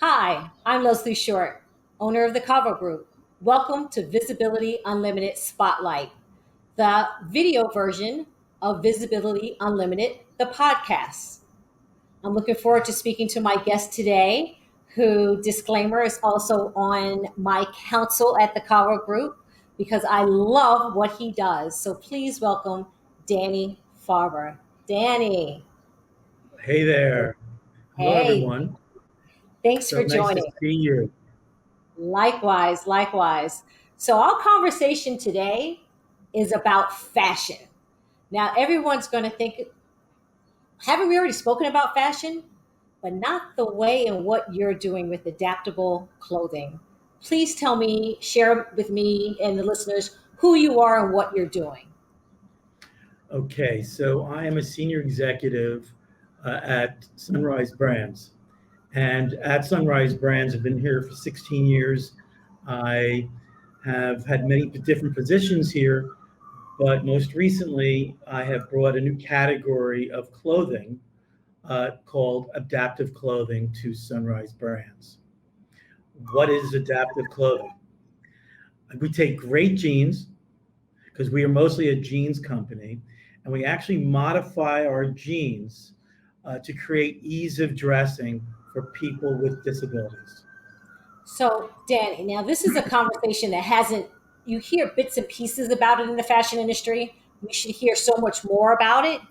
Hi, I'm Leslie Short, owner of the Cavu Group. Welcome to Visibility Unlimited Spotlight, the video version of Visibility Unlimited, the podcast. I'm looking forward to speaking to my guest today, who, disclaimer, is also on my council at the Cavu Group because I love what he does. So please welcome Danny Faber. Danny, Hey there. Hello, hey, everyone. thanks So for nice to joining. see you. Likewise, likewise. So, our conversation today is about fashion. Now, everyone's going to think, haven't we already spoken about fashion? But not the way and what you're doing with adaptable clothing. Please tell me, share with me and the listeners who you are and what you're doing. Okay, so I am a senior executive at Sunrise Brands. And at Sunrise Brands, I've been here for 16 years. I have had many different positions here, but most recently, I have brought a new category of clothing called adaptive clothing to Sunrise Brands. What is adaptive clothing? We take great jeans, because we are mostly a jeans company, and we actually modify our jeans to create ease of dressing for people with disabilities. So, Danny, now this is a conversation that hasn't, you hear bits and pieces about it in the fashion industry. We should hear so much more about it.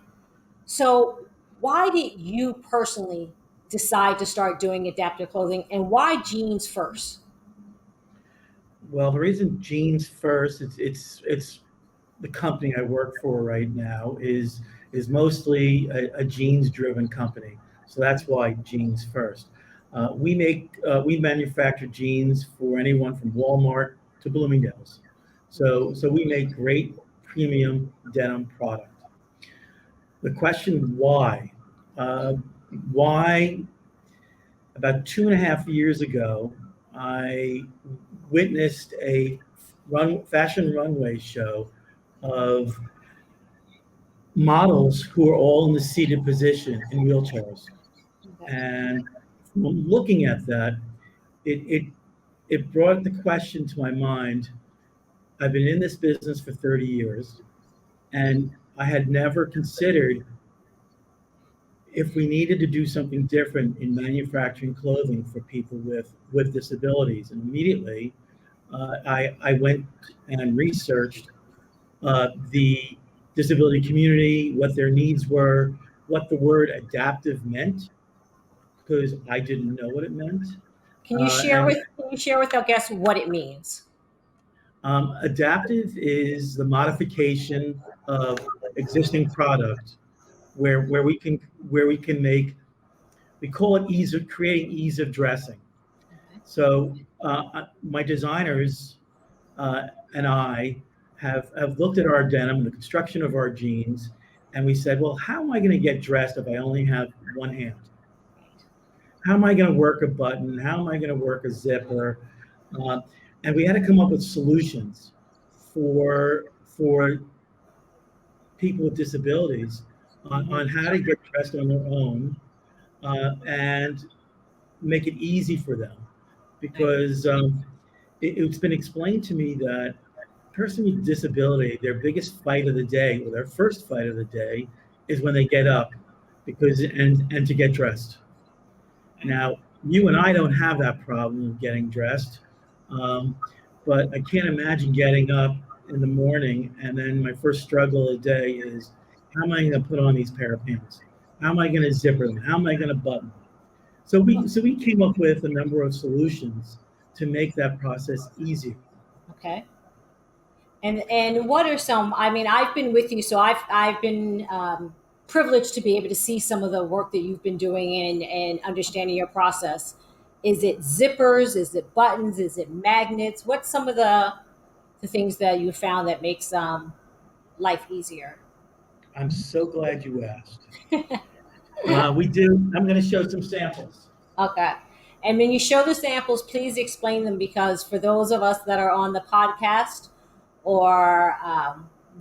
So, why did you personally decide to start doing adaptive clothing and why jeans first? Well, the reason jeans first, it's the company I work for right now is mostly a jeans driven company. So that's why jeans first. We manufacture jeans for anyone from Walmart to Bloomingdale's. So we make great premium denim product. The question why? Uh, why about 2.5 years ago, I witnessed a fashion runway show of models who are all in the seated position in wheelchairs. Okay. And from looking at that, it, it, it brought the question to my mind. I've been in this business for 30 years, and I had never considered if we needed to do something different in manufacturing clothing for people with disabilities. And immediately, I went and researched the disability community, what their needs were, what the word adaptive meant, because I didn't know what it meant. And Can you share with our guests what it means? Adaptive is the modification of existing product where we can make, we call it ease of creating ease of dressing. Okay. So my designers and I have looked at our denim, the construction of our jeans, and we said, well, how am I going to get dressed if I only have one hand? How am I going to work a button? How am I going to work a zipper? Uh, and we had to come up with solutions for people with disabilities on how to get dressed on their own and make it easy for them. Because it's been explained to me that person with disability, their biggest fight of the day, or their first fight of the day, is when they get up, because and to get dressed. Now, you and I don't have that problem of getting dressed, um, but I can't imagine getting up in the morning and then my first struggle of the day is, how am I going to put on these pair of pants? How am I going to zipper them? How am I going to button them? So we came up with a number of solutions to make that process easier. Okay. And what are some? I mean, I've been with you, so I've been privileged to be able to see some of the work that you've been doing and understanding your process. Is it zippers? Is it buttons? Is it magnets? What's some of the things that you found that makes life easier? I'm so glad you asked. We do. I'm going to show some samples. Okay. And when you show the samples, please explain them because for those of us that are on the podcast or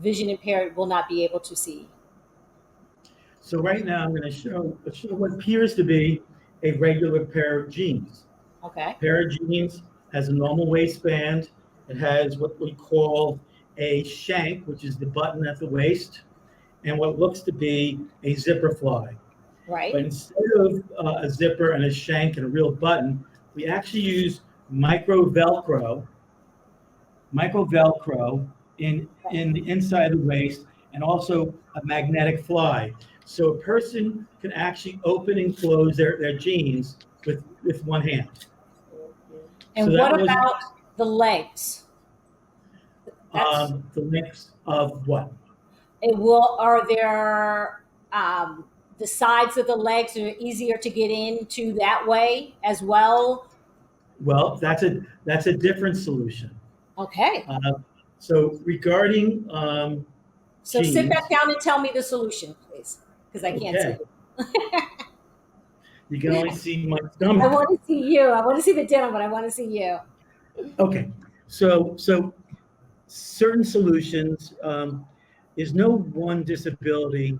vision impaired will not be able to see. So right now I'm going to show what appears to be a regular pair of jeans. Okay. Pair of jeans has a normal waistband. It has what we call a shank, which is the button at the waist, and what looks to be a zipper fly. But Right. instead of a zipper and a shank and a real button, we actually use micro Velcro in the inside of the waist, and also a magnetic fly. So a person can actually open and close their jeans with one hand. So And that what was about the legs? That's the links of what? it. Will are there the sides of the legs are easier to get into that way as well? Well, that's a different solution. Okay. Uh, so regarding So sit back jeans, down and tell me the solution, please, because I can't see okay, you. you can only see my I stomach. want to see you. I want to see the denim, but I want to see you. Okay, so certain solutions, there's no one disability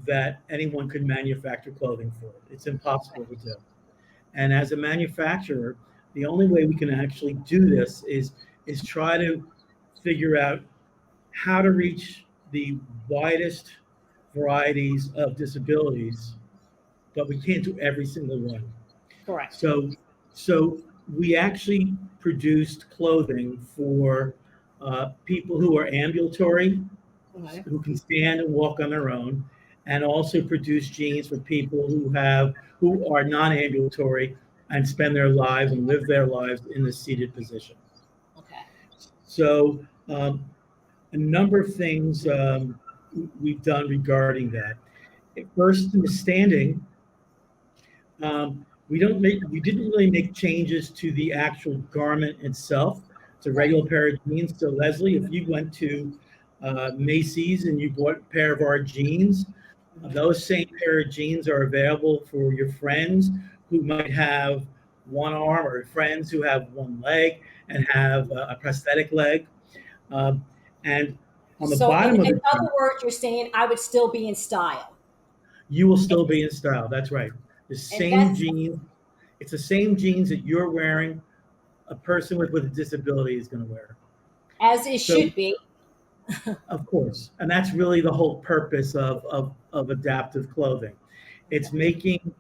that anyone could manufacture clothing for. It's impossible to do. And as a manufacturer, the only way we can actually do this is try to figure out how to reach the widest varieties of disabilities, but we can't do every single one. Correct. So we actually produced clothing for people who are ambulatory, Okay. who can stand and walk on their own, and also produce jeans for people who are non-ambulatory and spend their lives and live their lives in the seated position. Okay. So a number of things we've done regarding that. First, in the standing, we didn't really make changes to the actual garment itself. It's a Right. regular pair of jeans. So Leslie, if you went to Macy's and you bought a pair of our jeans, Mhm. those same pair of jeans are available for your friends who might have one arm, or friends who have one leg and have a prosthetic leg. Um, and on the So, bottom of in the other jeans, words, you're saying I would still be in style, you will and, still be in style. That's right. The and same that's jeans. It's the same jeans that you're wearing, a person with a disability is going to wear. as it So, should be. of course, and that's really the whole purpose of adaptive clothing. It's Okay. making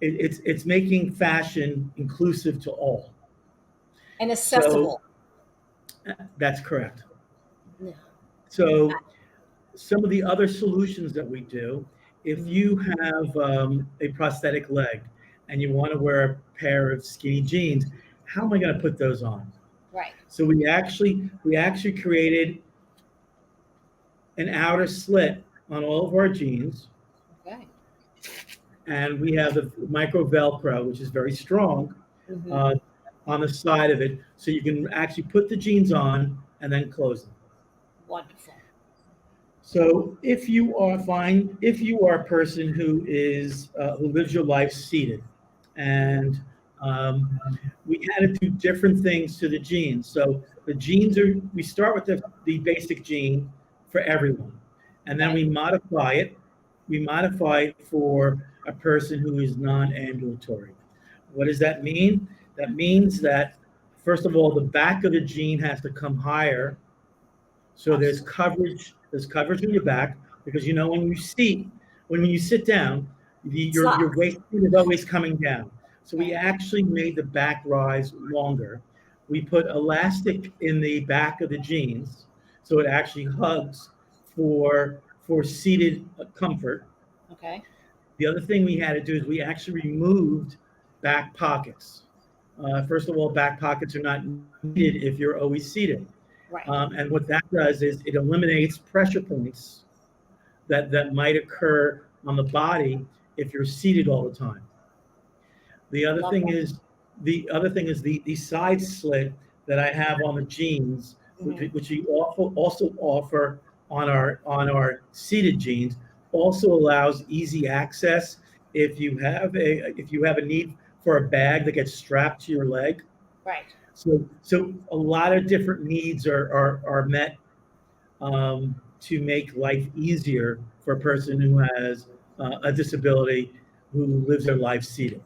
it's making fashion inclusive to all. And So accessible. that's correct. Yeah. So some of the other solutions that we do, if Mhm. you have a prosthetic leg and you want to wear a pair of skinny jeans, how am I going to put those on? Right. So we actually created an outer slit on all of our jeans, Okay. and we have the micro Velcro, which is very strong, Hmm. uh, on the side of it, so you can actually put the jeans on and then close them. Wonderful. So if you are a person who lives your life seated, and um, we had to do different things to the jeans. So the jeans are we start with the basic jean for everyone, and then Okay. we modify it. We modify it for a person who is non-ambulatory. What does that mean? That means that first of all, the back of the jean has to come higher, so there's Awesome. coverage. There's coverage in your back, because when you sit down, your Slots. waist is always coming down. So we Right. actually made the back rise longer. We put elastic in the back of the jeans, so it actually hugs for seated comfort. Okay. The other thing we had to do is we actually removed back pockets. First of all, back pockets are not needed if you're always seated. Right. And what that does is it eliminates pressure points that might occur on the body if you're seated all the time. The other Love thing that. is the side slit that I have on the jeans, Hmm. which we also offer on our seated jeans, also allows easy access if you have a need for a bag that gets strapped to your leg. Right. So a lot of different needs are met, to make life easier for a person who has a disability, who lives their life seated.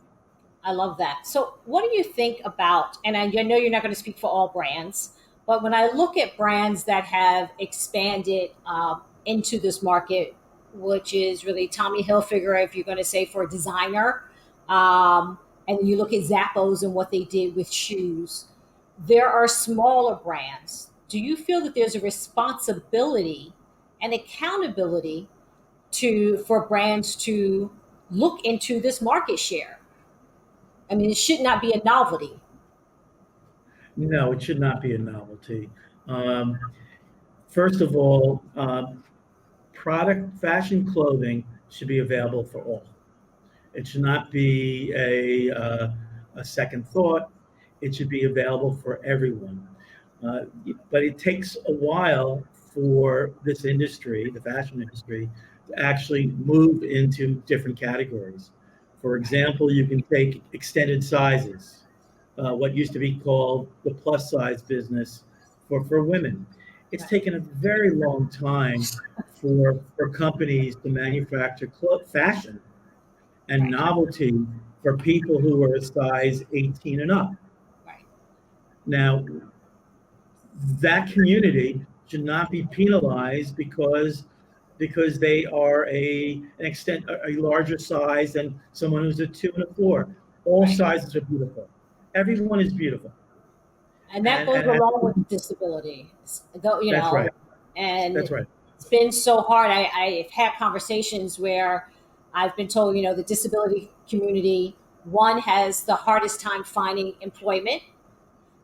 I love that. So, what do you think about, and I know you're not going to speak for all brands, but when I look at brands that have expanded into this market, which is really Tommy Hilfiger, if you're going to say for a designer, and you look at Zappos and what they did with shoes, there are smaller brands. Do you feel that there's a responsibility and accountability for brands to look into this market share? I mean, it should not be a novelty. No, it should not be a novelty. Um, First of all, fashion clothing should be available for all. It should not be a second thought. It should be available for everyone. Uh, but it takes a while for this industry, the fashion industry, to actually move into different categories. For example, you can take extended sizes, what used to be called the plus size business for women. It's taken a very long time for companies to manufacture fashion and Right, novelty for people who are a size 18 and up. right, Now, that community should not be penalized because they are a larger size than someone who's a 2 and a 4. All right. sizes are beautiful. Everyone is beautiful, And that goes and along with disability, though, that's right. and That's right. it's been so hard. I've had conversations where I've been told, the disability community, one, has the hardest time finding employment.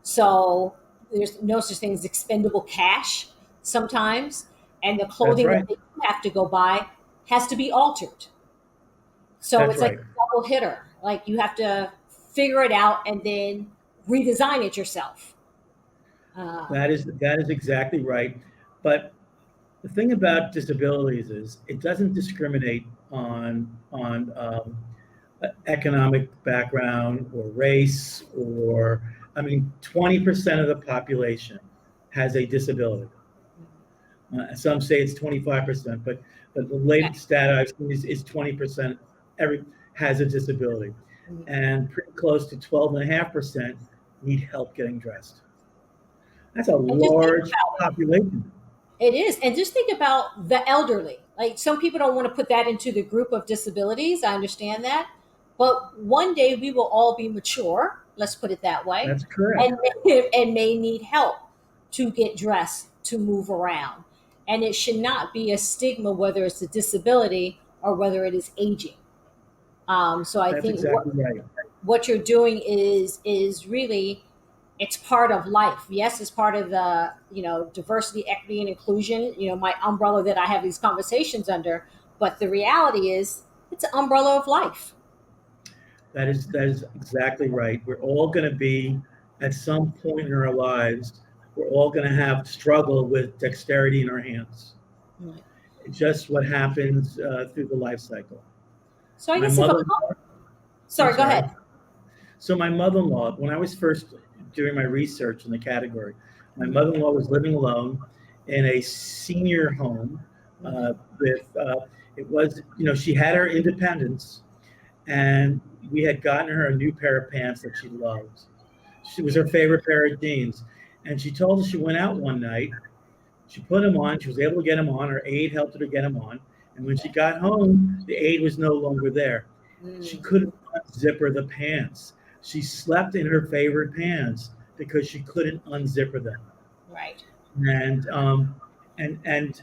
So there's no such thing as expendable cash sometimes. And the That's clothing that right. they do have to go buy has to be altered. So That's it's like right. a double hitter. Like you have to figure it out and then redesign it yourself. That is exactly right. But the thing about disabilities is it doesn't discriminate on economic background or race or I mean 20% of the population has a disability. Some say it's 25%, but the latest stat I've seen is 20% every has a disability, and pretty close to 12.5% need help getting dressed. That's a And just think large about population. it is. And just think about the elderly. Like some people don't want to put that into the group of disabilities. I understand that. But one day we will all be mature, let's put it that way, That's correct. and, and may need help to get dressed, to move around. And it should not be a stigma whether it's a disability or whether it is aging. So I That's think exactly right. what you're doing is really, it's part of life. Yes, it's part of the diversity, equity, and inclusion. My umbrella that I have these conversations under. But the reality is, it's an umbrella of life. That is exactly right. We're all going to be at some point in our lives. We're all going to have struggle with dexterity in our hands. Right. It's just what happens through the life cycle. So I My guess if a mother, I'm sorry, go sorry. ahead. So my mother-in-law, when I was first doing my research in the category, my mother-in-law was living alone in a senior home with it was she had her independence, and we had gotten her a new pair of pants that she loved. She was her favorite pair of jeans, and she told us she went out one night. She put them on. She was able to get them on. Her aide helped her to get them on. And when she got home, the aide was no longer there. She Mm, couldn't unzipper the pants. She slept in her favorite pants because she couldn't unzipper them. right. And and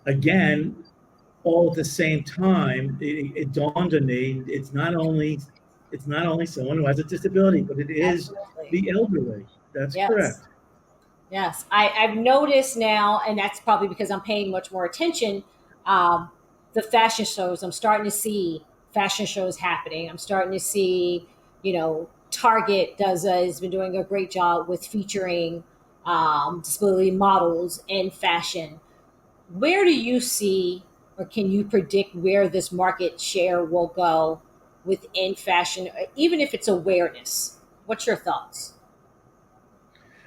again, all at the same time, it dawned on me it's not only someone who has a disability, but it is Absolutely. the elderly. That's Yes. correct. Yes, I've noticed now, and that's probably because I'm paying much more attention. Um, the fashion shows, I'm starting to see fashion shows happening. I'm starting to see, Target has been doing a great job with featuring disability models in fashion. Where do you see, or can you predict where this market share will go within fashion, even if it's awareness? What's your thoughts?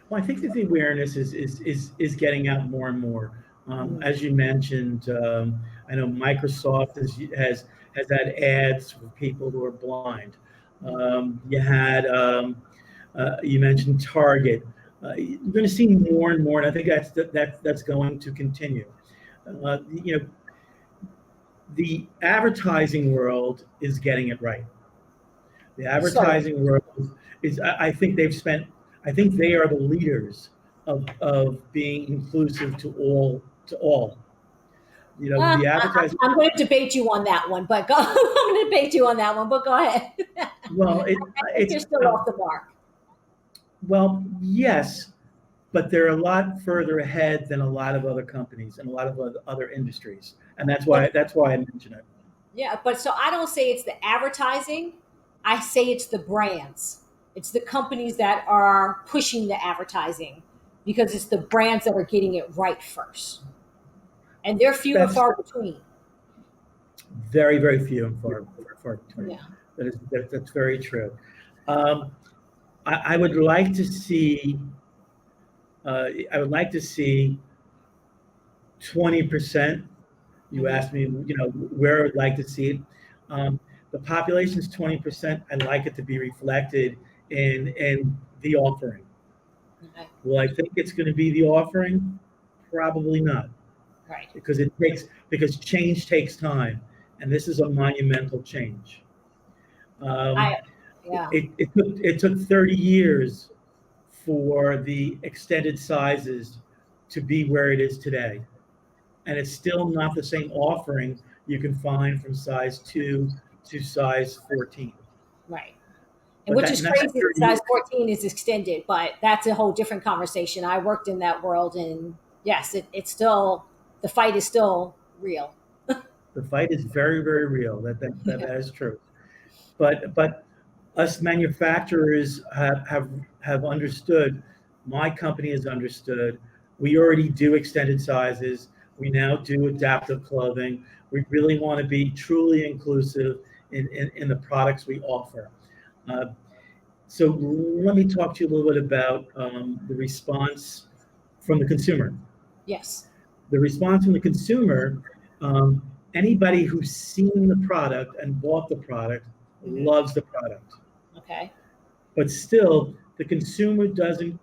Well, I think that the awareness is getting out more and more. Mm, As you mentioned, I know Microsoft has had ads for people who are blind. You had you mentioned Target. You're going to see more and more, and I think that's going to continue. You know, the advertising world is getting it right. The So, advertising world is I think they've spent. I think they are the leaders of being inclusive to all. To all. You know, the advertising. I'm going to debate you on that one, but go, I'm going to debate you on that one, but go ahead. Well, I think it's you're still off the mark. well, yes, but they're a lot further ahead than a lot of other companies and a lot of other industries, and But that's why I mention it. yeah, but so I don't say it's the advertising. I say it's the brands. It's the companies that are pushing the advertising because it's the brands that are getting it right first. And they're few and That's far between. very few and far between. Yeah. That's very true. Um, I would like to see. I would like to see 20%. You Hmm. asked me, where I would like to see it. Um, the population's 20%. I'd like it to be reflected in the offering. Okay. Will I think it's going to be the offering? Probably not, Right. because change takes time, and this is a monumental change. Um, I, yeah, it took 30 years for the extended sizes to be where it is today, and it's still not the same offering you can find from size 2 to size 14. right. And But which that is and that's crazy that 30 size years. 14 is extended, but that's a whole different conversation. I worked in that world, and yes, it's still, the fight is still real. The fight is very real. That is true. But us manufacturers have understood. My company has understood. We already do extended sizes. We now do adaptive clothing. We really want to be truly inclusive in the products we offer. Uh, so let me talk to you a little bit about the response from the consumer. Yes. The response from the consumer, anybody who's seen the product and bought the product Hmm. loves the product. Okay. But still, the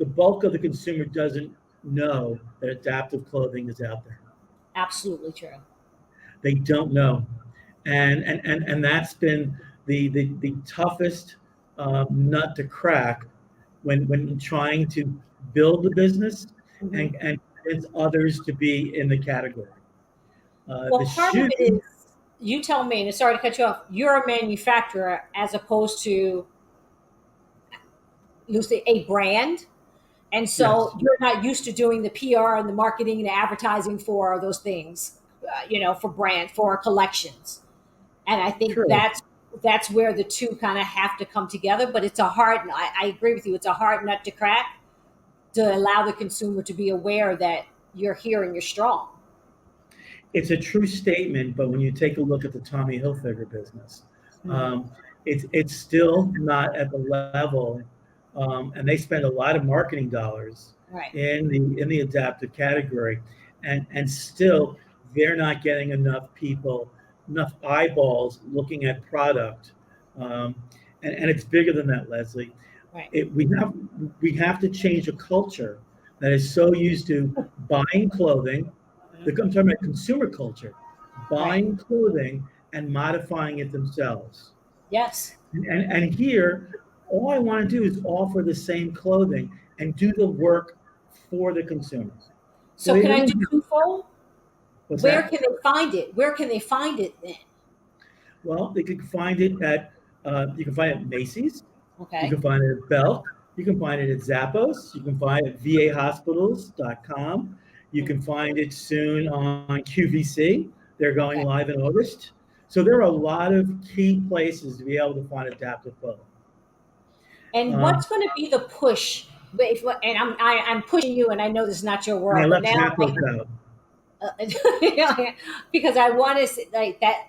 bulk of the consumer doesn't know that adaptive clothing is out there. Absolutely true. They don't know. And that's been the toughest nut to crack when trying to build the business Hmm. and convince others to be in the category. The Well, part of shoe, it is, you tell me, and sorry to cut you off, you're a manufacturer as opposed to, Lucy, a brand. And so yes, you're not used to doing the PR and the marketing and the advertising for those things, for brand, for collections. And I think true. that's where the two kind of have to come together. But it's a hard, I agree with you, it's a hard nut to crack to allow the consumer to be aware that you're here and you're strong. It's a true statement, but when you take a look at the Tommy Hilfiger business, Mhm. um, it's still not at the level, and they spend a lot of marketing dollars Right. in the adaptive category, and still they're not getting enough eyeballs looking at product, um, and it's bigger than that, Leslie. Right. We have to change a culture that is so used to buying clothing. I'm Mhm. talking about consumer culture, Right. buying clothing and modifying it themselves. Yes. And here, all I want to do is offer the same clothing and do the work for the consumer. So So they can I do don't have, twofold? what's Where that? can they find it? Where can they find it then? Well, they can find it at you can find it at Macy's, you Okay. can find it at Belk, you can find it at Zappos, you can find it at vahospitals.com, you can find it soon on QVC. They're going Okay. live in August. So there are a lot of key places to be able to find adaptive clothing. And Um, what's going to be the push? But and I'm pushing you, and I know this is not your and I world, but left now, Zappos like, out. because I want to like that.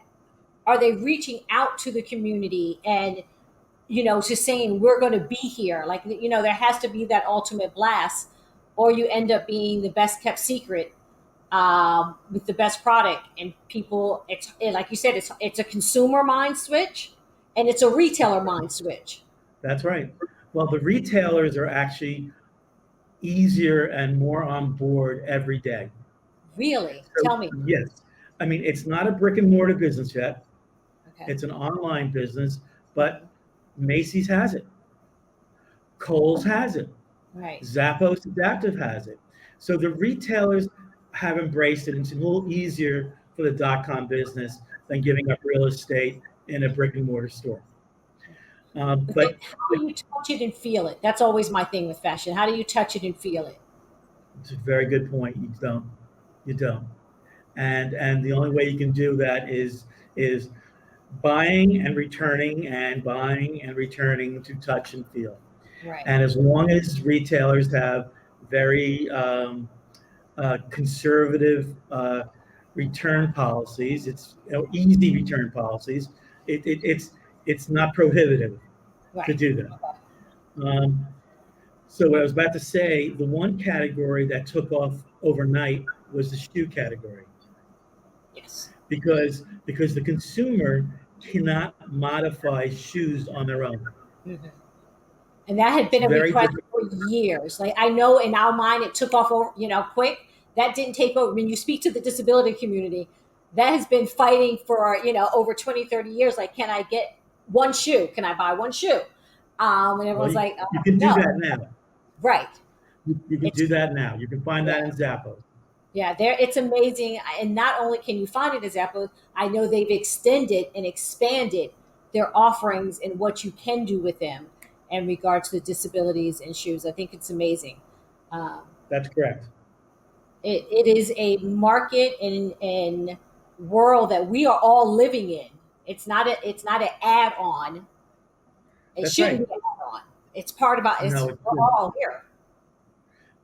Are they reaching out to the community and just saying we're going to be here? Like, there has to be that ultimate blast, or you end up being the best kept secret with the best product, and people. Like you said, it's a consumer mind switch, And it's a retailer mind switch. That's right. Well, the retailers are actually easier and more on board every day. Really? So, Tell me. yes, I mean, it's not a brick and mortar business yet. Okay. It's an online business, but Macy's has it. Kohl's has it. Right. Zappos Adaptive has it. So the retailers have embraced it. It's a little easier for the .com business than giving up real estate in a brick and mortar store. But then But how do you touch it and feel it? That's always my thing with fashion. How do you touch it and feel it? it's a very good point. You don't. You don't. And the only way you can do that is buying and returning and buying and returning to touch and feel. Right. And as long as retailers have very conservative return policies, it's easy return policies. It's not prohibitive to Right. do that. So what I was about to say, the one category that took off overnight was the shoe category Yes. because the consumer cannot modify shoes on their own. Mm-hmm. And that had It's been a very request difficult. for years. Like I know in our mind it took off over, quick. That didn't take over. When you speak to the disability community, that has been fighting for, over 20, 30 years. Like, can I get one shoe? Can I buy one shoe? And Well, everyone's like, you can do no. that now. Right. You can It's do that now. You can find that yeah. in Zappos. Yeah, it's amazing. And not only can you find it as Apple, I know they've extended and expanded their offerings and what you can do with them in regards to disabilities and shoes. I think it's amazing. Um, That's correct. it is a market and world that we are all living in. It's not an add on. It That's shouldn't right. be an add on. It's part of our. No, it's We're good. all here.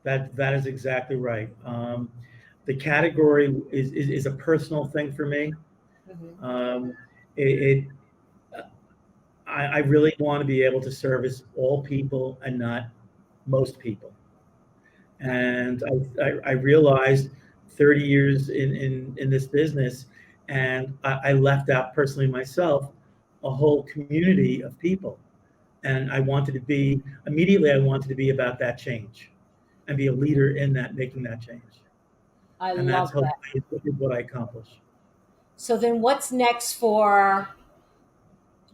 That is exactly right. The category is a personal thing for me. Mhm. Um, it, it I really want to be able to service all people and not most people. Right. And I realized 30 years in this business, and I left out personally myself a whole community of people. And I wanted to be about that change and be a leader in that, making that change. I And that's love that. hopefully what I accomplish. So then, what's next for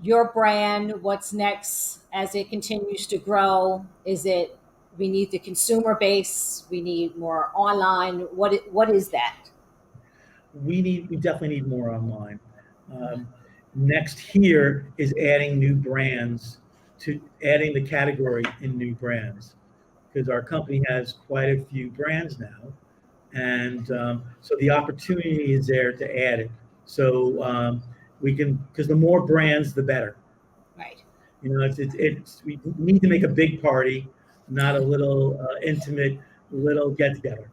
your brand? What's next as it continues to grow? Is it we need the consumer base? We need more online. What is that? We definitely need more online. Um, Next here is adding new brands to adding the category in new brands because our company has quite a few brands now, and so the opportunity is there to add it. So we can because the more brands, the better. Right. We need to make a big party, not a little intimate little get together.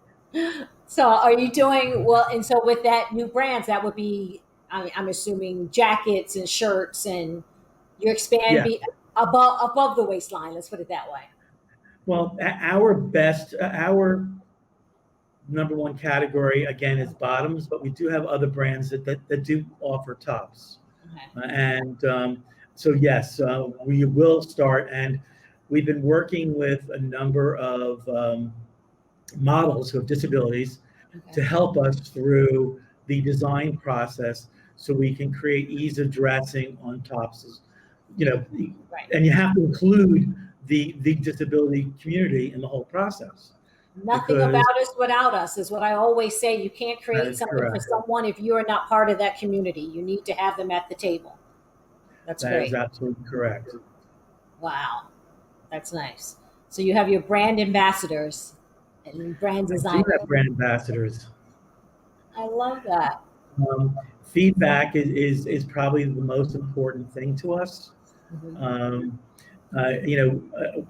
So are you doing well? And so with that new brands, that would be I'm assuming jackets and shirts, and you expand Yeah. be above the waistline. Let's put it that way. Well, our number one category again is bottoms, but we do have other brands that do offer tops. Okay. And so, yes, we will start. And we've been working with a number of models who have disabilities to Okay. help us through the design process so we can create ease of dressing on tops. Right. And you have to include the disability community in the whole process Nothing because about us without us is what I always say. You can't that create is something for correct. someone if you are not part of that community. You need to have them at the table. That's That is great. absolutely correct. Wow. That's nice. So you have your brand ambassadors and brand I do designers. have brand ambassadors. I love that. Feedback is probably the most important thing to us. Mhm. Um,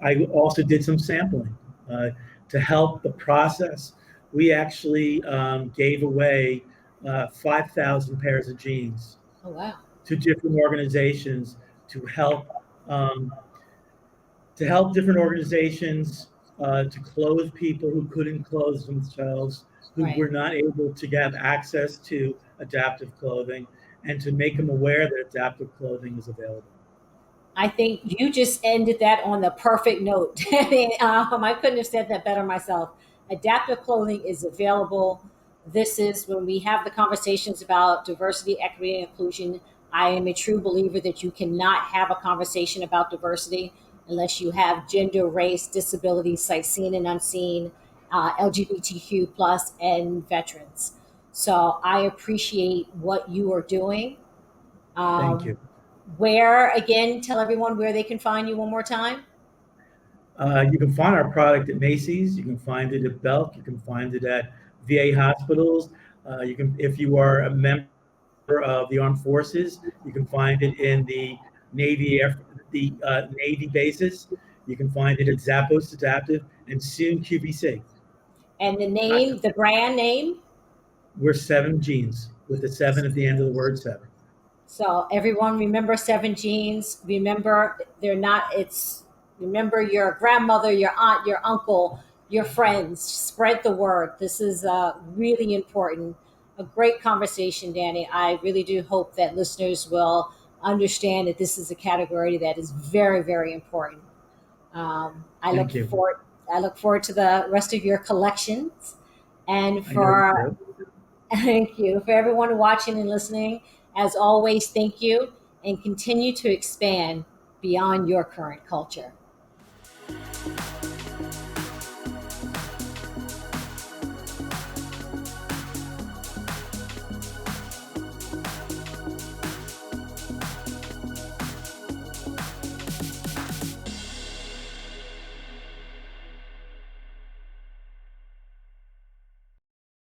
I also did some sampling to help the process. We actually gave away 5,000 pairs of jeans Oh, wow. to different organizations to help um, different organizations to clothe people who couldn't clothe themselves, who Right. were not able to have access to adaptive clothing, and to make them aware that adaptive clothing is available. I think you just ended that on the perfect note. I couldn't have said that better myself. Adaptive clothing is available. This is when we have the conversations about diversity, equity, and inclusion. I am a true believer that you cannot have a conversation about diversity unless you have gender, race, disability, sight seen and unseen, LGBTQ plus, and veterans. So I appreciate what you are doing. Thank Um, you. where, again, tell everyone where they can find you one more time. You can find our product at Macy's. You can find it at Belk. You can find it at VA hospitals. You can, if you are a member of the armed forces, you can find it in the Navy bases. You can find it at Zappos Adaptive and soon QVC. And the I, name, the brand name. we're Seven Jeans with the seven at the end of the word seven. So everyone remember Seven Genes. Remember they're not, it's, remember your grandmother, your aunt, your uncle, your friends. Spread the word. This is really important. A great conversation, Danny. I really do hope that listeners will understand that this is a category that is very, very important. I look Thank you. forward. I look forward to the rest of your collections, and I know you for do. thank you for everyone watching and listening. As always, thank you, and continue to expand beyond your current culture.